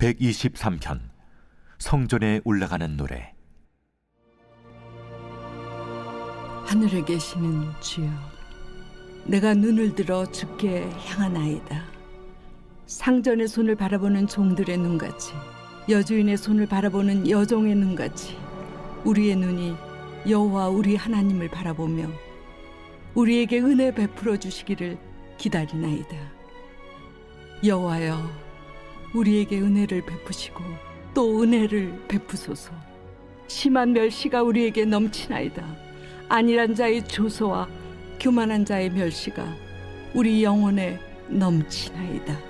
123편 성전에 올라가는 노래. 하늘에 계시는 주여, 내가 눈을 들어 주께 향하나이다. 상전의 손을 바라보는 종들의 눈같이, 여주인의 손을 바라보는 여종의 눈같이 우리의 눈이 여호와 우리 하나님을 바라보며 우리에게 은혜 베풀어 주시기를 기다리나이다. 여호와여, 우리에게 은혜를 베푸시고 또 은혜를 베푸소서. 심한 멸시가 우리에게 넘치나이다. 안일한 자의 조소와 교만한 자의 멸시가 우리 영혼에 넘치나이다.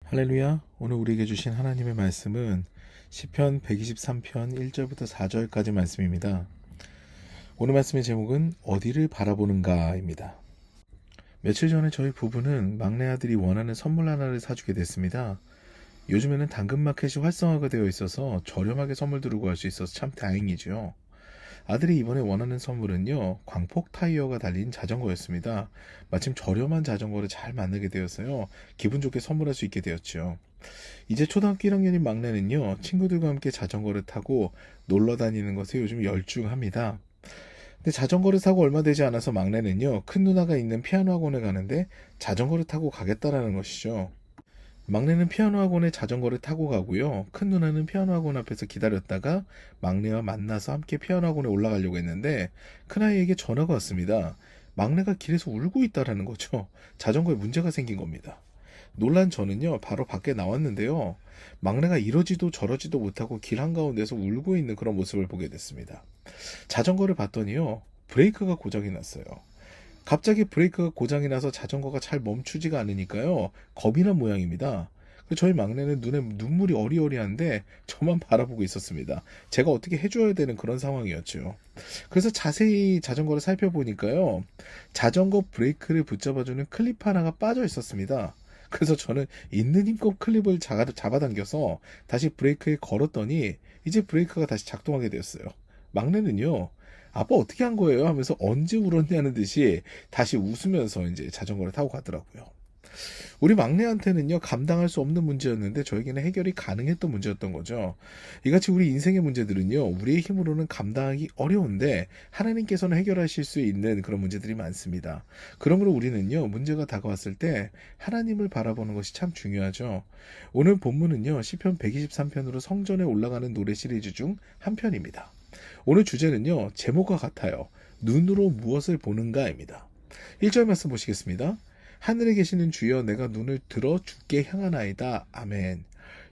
할렐루야. 오늘 우리에게 주신 하나님의 말씀은 시편 123편 1절부터 4절까지 말씀입니다. 오늘 말씀의 제목은 어디를 바라보는가입니다. 며칠 전에 저희 부부는 막내 아들이 원하는 선물 하나를 사주게 됐습니다. 요즘에는 당근마켓이 활성화가 되어 있어서 저렴하게 선물들을 구할 수 있어서 참 다행이죠. 아들이 이번에 원하는 선물은요, 광폭 타이어가 달린 자전거였습니다. 마침 저렴한 자전거를 잘 만나게 되어서요, 기분 좋게 선물할 수 있게 되었죠. 이제 초등학교 1학년인 막내는요, 친구들과 함께 자전거를 타고 놀러 다니는 것에 요즘 열중합니다. 근데 자전거를 사고 얼마 되지 않아서 막내는요, 큰 누나가 있는 피아노 학원에 가는데 자전거를 타고 가겠다라는 것이죠. 막내는 피아노 학원에 자전거를 타고 가고요. 큰 누나는 피아노 학원 앞에서 기다렸다가 막내와 만나서 함께 피아노 학원에 올라가려고 했는데 큰아이에게 전화가 왔습니다. 막내가 길에서 울고 있다라는 거죠. 자전거에 문제가 생긴 겁니다. 놀란 저는요, 바로 밖에 나왔는데요. 막내가 이러지도 저러지도 못하고 길 한가운데서 울고 있는 그런 모습을 보게 됐습니다. 자전거를 봤더니요, 브레이크가 고장이 났어요. 갑자기 브레이크가 고장이 나서 자전거가 잘 멈추지가 않으니까요, 겁이 난 모양입니다. 저희 막내는 눈에 눈물이 어리어리한데 저만 바라보고 있었습니다. 제가 어떻게 해줘야 되는 그런 상황이었죠. 그래서 자세히 자전거를 살펴보니까요, 자전거 브레이크를 붙잡아주는 클립 하나가 빠져 있었습니다. 그래서 저는 있는 힘껏 클립을 잡아당겨서 다시 브레이크에 걸었더니 이제 브레이크가 다시 작동하게 되었어요. 막내는요, 아빠 어떻게 한 거예요? 하면서 언제 울었냐는 듯이 다시 웃으면서 이제 자전거를 타고 가더라고요. 우리 막내한테는요, 감당할 수 없는 문제였는데 저에게는 해결이 가능했던 문제였던 거죠. 이같이 우리 인생의 문제들은요, 우리의 힘으로는 감당하기 어려운데 하나님께서는 해결하실 수 있는 그런 문제들이 많습니다. 그러므로 우리는요, 문제가 다가왔을 때 하나님을 바라보는 것이 참 중요하죠. 오늘 본문은요, 시편 123편으로 성전에 올라가는 노래 시리즈 중 한 편입니다. 오늘 주제는요, 제목과 같아요. 눈으로 무엇을 보는가입니다. 1절 말씀 보시겠습니다. 하늘에 계시는 주여, 내가 눈을 들어 주께 향하나이다. 아멘.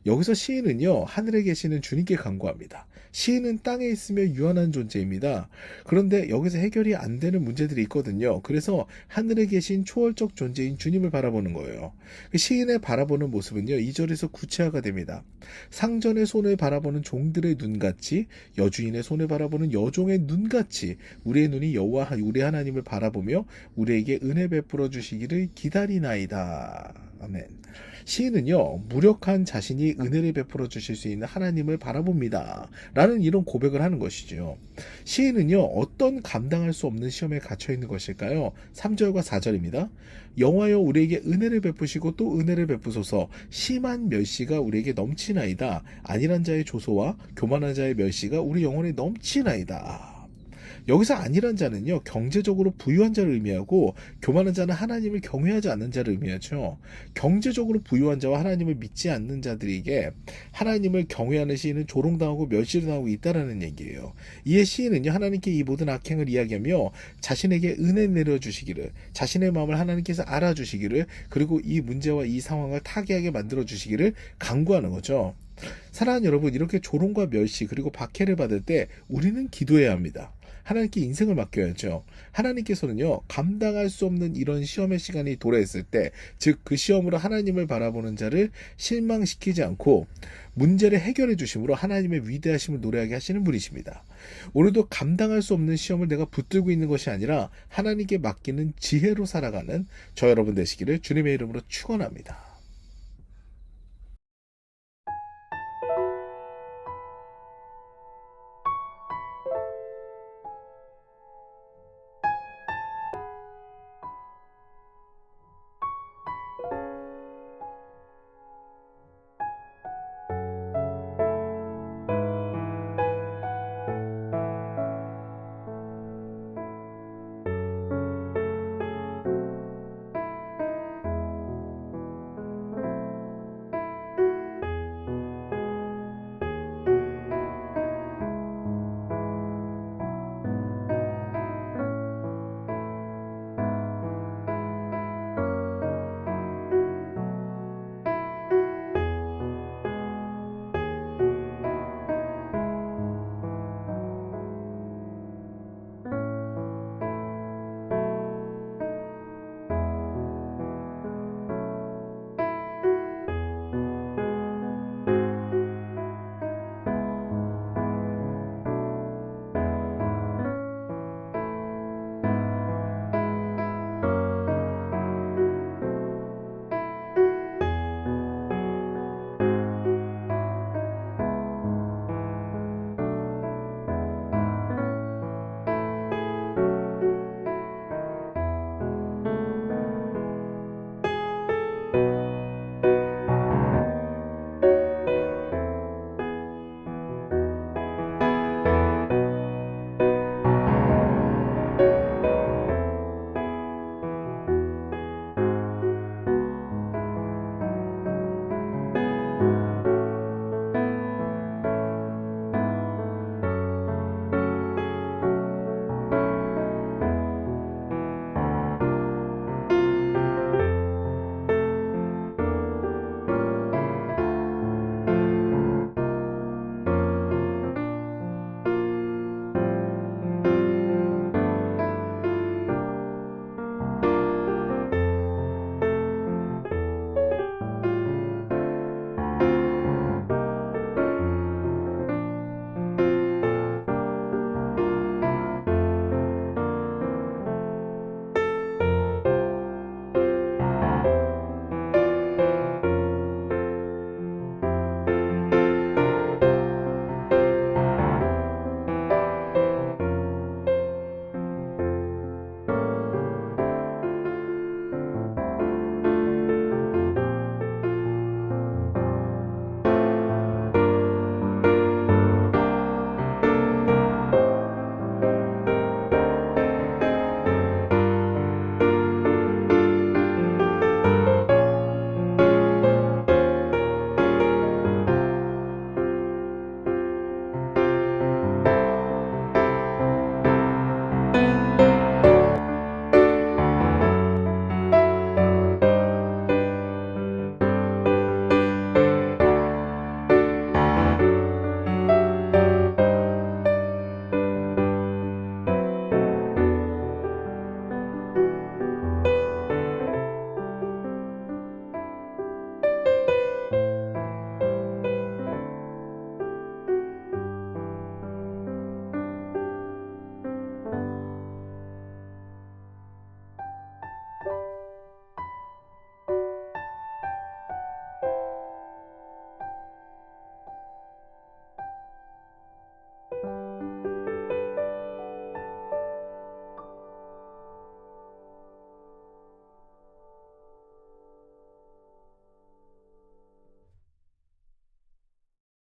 여기서 시인은요, 하늘에 계시는 주님께 간구합니다. 시인은 땅에 있으며 유한한 존재입니다. 그런데 여기서 해결이 안 되는 문제들이 있거든요. 그래서 하늘에 계신 초월적 존재인 주님을 바라보는 거예요. 시인의 바라보는 모습은요, 2절에서 구체화가 됩니다. 상전의 손을 바라보는 종들의 눈같이, 여주인의 손을 바라보는 여종의 눈같이 우리의 눈이 여호와 우리 하나님을 바라보며 우리에게 은혜 베풀어 주시기를 기다리나이다. 아멘. 시인은요, 무력한 자신이 은혜를 베풀어 주실 수 있는 하나님을 바라봅니다. 라는 이런 고백을 하는 것이죠. 시인은요, 어떤 감당할 수 없는 시험에 갇혀 있는 것일까요? 3절과 4절입니다. 여호와여, 우리에게 은혜를 베푸시고 또 은혜를 베푸소서. 심한 멸시가 우리에게 넘치나이다. 안일한 자의 조소와 교만한 자의 멸시가 우리 영혼에 넘치나이다. 여기서 안일한 자는요, 경제적으로 부유한 자를 의미하고 교만한 자는 하나님을 경외하지 않는 자를 의미하죠. 경제적으로 부유한 자와 하나님을 믿지 않는 자들에게 하나님을 경외하는 시인은 조롱당하고 멸시를 당하고 있다는 얘기예요. 이에 시인은요, 하나님께 이 모든 악행을 이야기하며 자신에게 은혜 내려주시기를, 자신의 마음을 하나님께서 알아주시기를, 그리고 이 문제와 이 상황을 타개하게 만들어주시기를 간구하는 거죠. 사랑하는 여러분, 이렇게 조롱과 멸시 그리고 박해를 받을 때 우리는 기도해야 합니다. 하나님께 인생을 맡겨야죠. 하나님께서는요, 감당할 수 없는 이런 시험의 시간이 도래했을 때, 즉 그 시험으로 하나님을 바라보는 자를 실망시키지 않고 문제를 해결해 주심으로 하나님의 위대하심을 노래하게 하시는 분이십니다. 오늘도 감당할 수 없는 시험을 내가 붙들고 있는 것이 아니라 하나님께 맡기는 지혜로 살아가는 저 여러분 되시기를 주님의 이름으로 축원합니다.